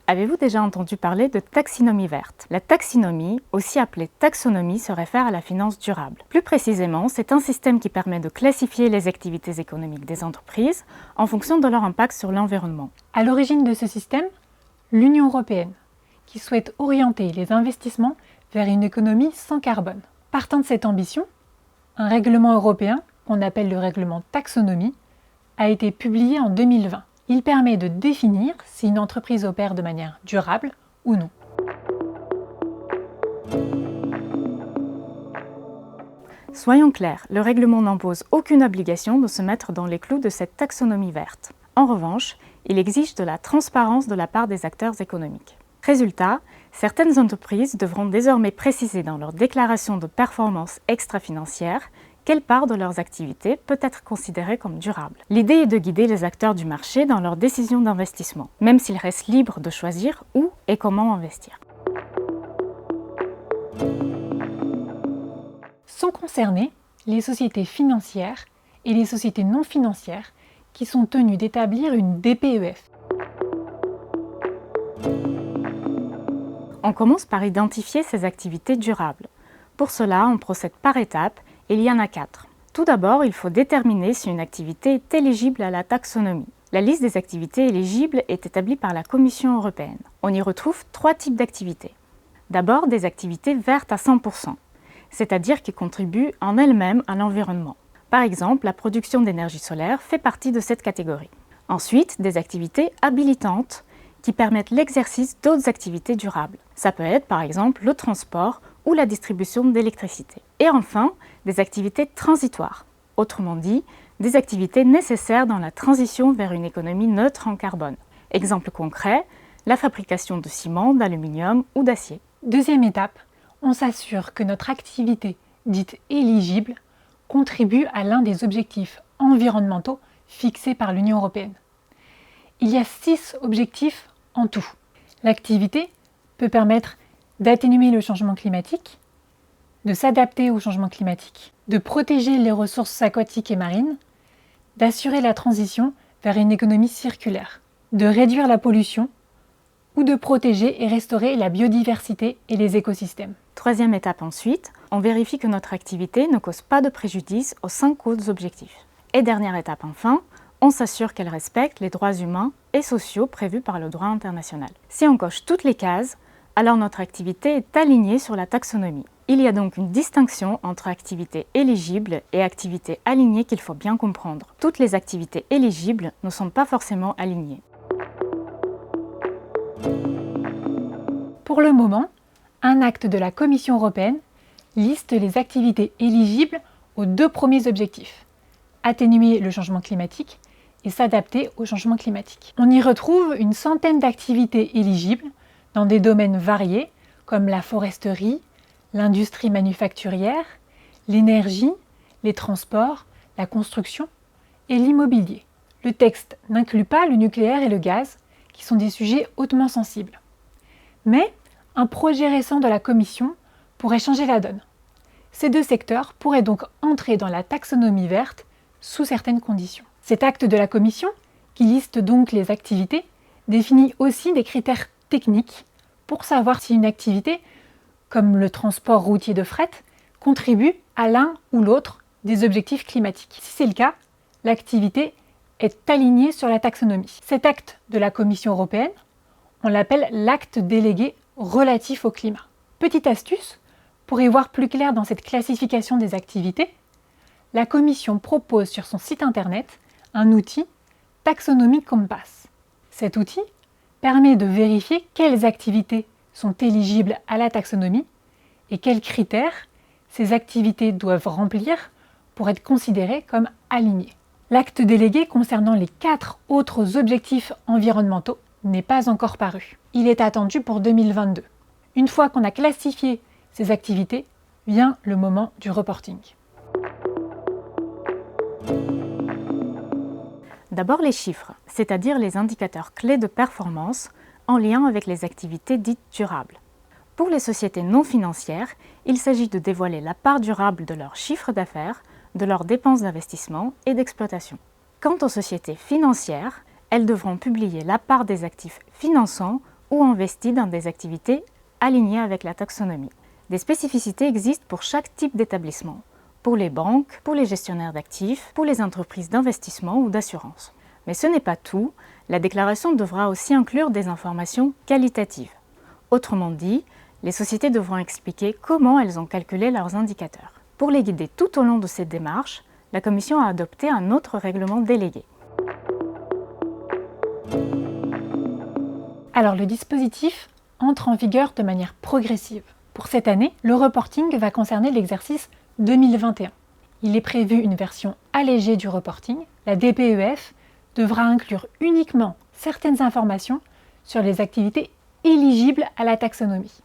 Avez-vous déjà entendu parler de taxinomie verte? La taxinomie, aussi appelée taxonomie, se réfère à la finance durable. Plus précisément, c'est un système qui permet de classifier les activités économiques des entreprises en fonction de leur impact sur l'environnement. À l'origine de ce système, l'Union européenne, qui souhaite orienter les investissements vers une économie sans carbone. Partant de cette ambition, un règlement européen, qu'on appelle le règlement taxonomie, a été publié en 2020. Il permet de définir si une entreprise opère de manière durable ou non. Soyons clairs, le règlement n'impose aucune obligation de se mettre dans les clous de cette taxonomie verte. En revanche, il exige de la transparence de la part des acteurs économiques. Résultat, certaines entreprises devront désormais préciser dans leur déclaration de performance extra-financière quelle part de leurs activités peut être considérée comme durable. L'idée est de guider les acteurs du marché dans leurs décisions d'investissement, même s'ils restent libres de choisir où et comment investir. Sont concernées les sociétés financières et les sociétés non financières qui sont tenues d'établir une DPEF. On commence par identifier ces activités durables. Pour cela, on procède par étapes et il y en a 4. Tout d'abord, il faut déterminer si une activité est éligible à la taxonomie. La liste des activités éligibles est établie par la Commission européenne. On y retrouve 3 types d'activités. D'abord, des activités vertes à 100%, c'est-à-dire qui contribuent en elles-mêmes à l'environnement. Par exemple, la production d'énergie solaire fait partie de cette catégorie. Ensuite, des activités habilitantes qui permettent l'exercice d'autres activités durables. Ça peut être par exemple le transport ou la distribution d'électricité. Et enfin, des activités transitoires, autrement dit, des activités nécessaires dans la transition vers une économie neutre en carbone. Exemple concret, la fabrication de ciment, d'aluminium ou d'acier. Deuxième étape, on s'assure que notre activité dite éligible contribue à l'un des objectifs environnementaux fixés par l'Union européenne. Il y a 6 objectifs en tout. L'activité peut permettre d'atténuer le changement climatique, de s'adapter au changement climatique, de protéger les ressources aquatiques et marines, d'assurer la transition vers une économie circulaire, de réduire la pollution ou de protéger et restaurer la biodiversité et les écosystèmes. Troisième étape ensuite, on vérifie que notre activité ne cause pas de préjudice aux 5 autres objectifs. Et dernière étape enfin, on s'assure qu'elle respecte les droits humains et sociaux prévus par le droit international. Si on coche toutes les cases, alors notre activité est alignée sur la taxonomie. Il y a donc une distinction entre activités éligibles et activités alignées qu'il faut bien comprendre. Toutes les activités éligibles ne sont pas forcément alignées. Pour le moment, un acte de la Commission européenne liste les activités éligibles aux 2 premiers objectifs, atténuer le changement climatique et s'adapter au changement climatique. On y retrouve une centaine d'activités éligibles dans des domaines variés comme la foresterie, l'industrie manufacturière, l'énergie, les transports, la construction et l'immobilier. Le texte n'inclut pas le nucléaire et le gaz, qui sont des sujets hautement sensibles. Mais un projet récent de la Commission pourrait changer la donne. Ces 2 secteurs pourraient donc entrer dans la taxonomie verte sous certaines conditions. Cet acte de la Commission, qui liste donc les activités, définit aussi des critères techniques pour savoir si une activité, comme le transport routier de fret, contribue à l'un ou l'autre des objectifs climatiques. Si c'est le cas, l'activité est alignée sur la taxonomie. Cet acte de la Commission européenne, on l'appelle l'acte délégué relatif au climat. Petite astuce, pour y voir plus clair dans cette classification des activités, la Commission propose sur son site internet un outil Taxonomy Compass. Cet outil permet de vérifier quelles activités sont éligibles à la taxonomie et quels critères ces activités doivent remplir pour être considérées comme alignées. L'acte délégué concernant les 4 autres objectifs environnementaux n'est pas encore paru. Il est attendu pour 2022. Une fois qu'on a classifié ces activités, vient le moment du reporting. D'abord les chiffres, c'est-à-dire les indicateurs clés de performance en lien avec les activités dites durables. Pour les sociétés non financières, il s'agit de dévoiler la part durable de leur chiffre d'affaires, de leurs dépenses d'investissement et d'exploitation. Quant aux sociétés financières, elles devront publier la part des actifs finançants ou investis dans des activités alignées avec la taxonomie. Des spécificités existent pour chaque type d'établissement, pour les banques, pour les gestionnaires d'actifs, pour les entreprises d'investissement ou d'assurance. Mais ce n'est pas tout, la déclaration devra aussi inclure des informations qualitatives. Autrement dit, les sociétés devront expliquer comment elles ont calculé leurs indicateurs. Pour les guider tout au long de cette démarche, la Commission a adopté un autre règlement délégué. Alors le dispositif entre en vigueur de manière progressive. Pour cette année, le reporting va concerner l'exercice 2021. Il est prévu une version allégée du reporting. La DPEF devra inclure uniquement certaines informations sur les activités éligibles à la taxonomie.